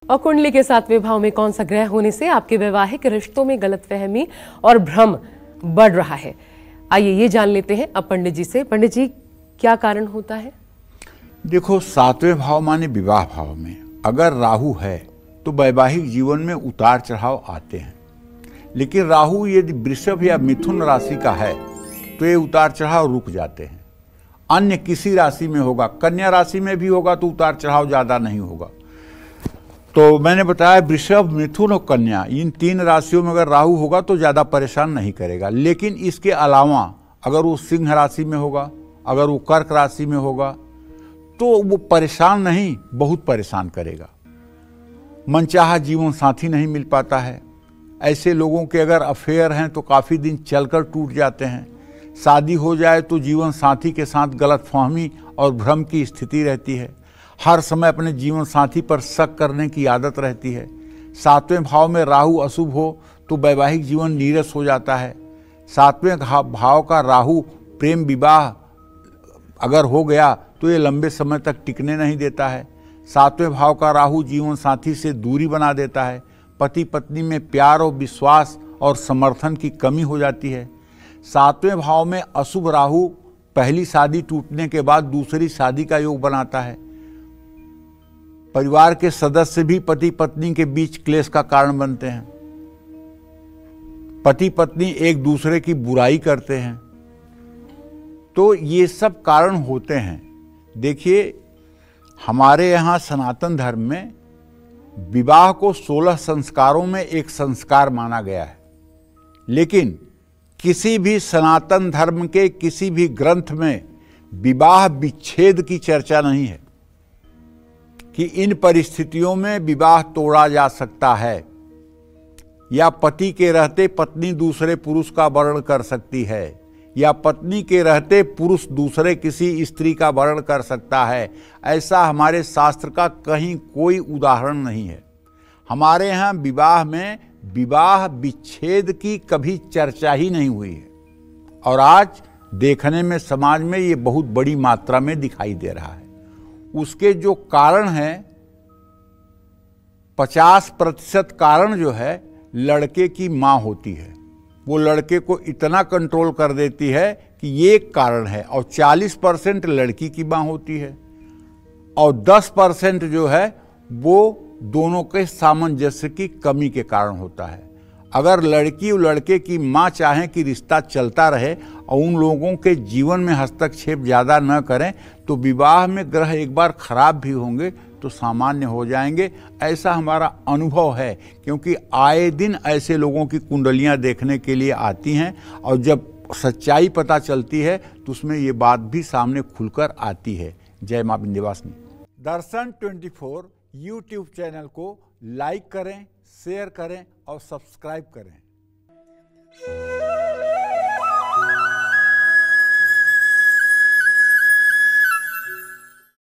और कुंडली के 7वें भाव में कौन सा ग्रह होने से आपके वैवाहिक रिश्तों में गलतफहमी और भ्रम बढ़ रहा है, आइए ये जान लेते हैं अब पंडित जी से। पंडित जी, क्या कारण होता है? देखो, 7वें भाव माने विवाह भाव में अगर राहु है तो वैवाहिक जीवन में उतार चढ़ाव आते हैं, लेकिन राहु यदि वृषभ या मिथुन राशि का है तो ये उतार चढ़ाव रुक जाते हैं। अन्य किसी राशि में होगा, कन्या राशि में भी होगा तो उतार चढ़ाव ज़्यादा नहीं होगा। तो मैंने बताया वृषभ, मिथुन और कन्या, इन 3 राशियों में अगर राहु होगा तो ज़्यादा परेशान नहीं करेगा। लेकिन इसके अलावा अगर वो सिंह राशि में होगा, अगर वो कर्क राशि में होगा तो वो परेशान नहीं, बहुत परेशान करेगा। मनचाहा जीवन साथी नहीं मिल पाता है। ऐसे लोगों के अगर अफेयर हैं तो काफ़ी दिन चलकर टूट जाते हैं। शादी हो जाए तो जीवन साथी के साथ गलतफहमी और भ्रम की स्थिति रहती है। हर समय अपने जीवन साथी पर शक करने की आदत रहती है। 7वें भाव में राहु अशुभ हो तो वैवाहिक जीवन नीरस हो जाता है। 7वें भाव का राहु प्रेम विवाह अगर हो गया तो ये लंबे समय तक टिकने नहीं देता है। 7वें भाव का राहु जीवन साथी से दूरी बना देता है। पति पत्नी में प्यार और विश्वास और समर्थन की कमी हो जाती है। 7वें भाव में अशुभ राहु पहली शादी टूटने के बाद दूसरी शादी का योग बनाता है। परिवार के सदस्य भी पति पत्नी के बीच क्लेश का कारण बनते हैं। पति पत्नी एक दूसरे की बुराई करते हैं। तो ये सब कारण होते हैं। देखिए, हमारे यहाँ सनातन धर्म में विवाह को 16 संस्कारों में एक संस्कार माना गया है, लेकिन किसी भी सनातन धर्म के किसी भी ग्रंथ में विवाह विच्छेद की चर्चा नहीं है कि इन परिस्थितियों में विवाह तोड़ा जा सकता है या पति के रहते पत्नी दूसरे पुरुष का वर्ण कर सकती है या पत्नी के रहते पुरुष दूसरे किसी स्त्री का वर्ण कर सकता है। ऐसा हमारे शास्त्र का कहीं कोई उदाहरण नहीं है। हमारे यहाँ विवाह में विवाह विच्छेद की कभी चर्चा ही नहीं हुई है, और आज देखने में समाज में ये बहुत बड़ी मात्रा में दिखाई दे रहा है। उसके जो कारण हैं, 50% कारण जो है लड़के की माँ होती है। वो लड़के को इतना कंट्रोल कर देती है कि ये एक कारण है, और 40% लड़की की माँ होती है, और 10% जो है वो दोनों के सामंजस्य की कमी के कारण होता है। अगर लड़की और लड़के की माँ चाहें कि रिश्ता चलता रहे और उन लोगों के जीवन में हस्तक्षेप ज़्यादा न करें तो विवाह में ग्रह एक बार खराब भी होंगे तो सामान्य हो जाएंगे। ऐसा हमारा अनुभव है, क्योंकि आए दिन ऐसे लोगों की कुंडलियां देखने के लिए आती हैं, और जब सच्चाई पता चलती है तो उसमें ये बात भी सामने खुलकर आती है। जय मां विंध्यवासिनी। दर्शन 24 यूट्यूब चैनल को लाइक करें, शेयर करें और सब्सक्राइब करें।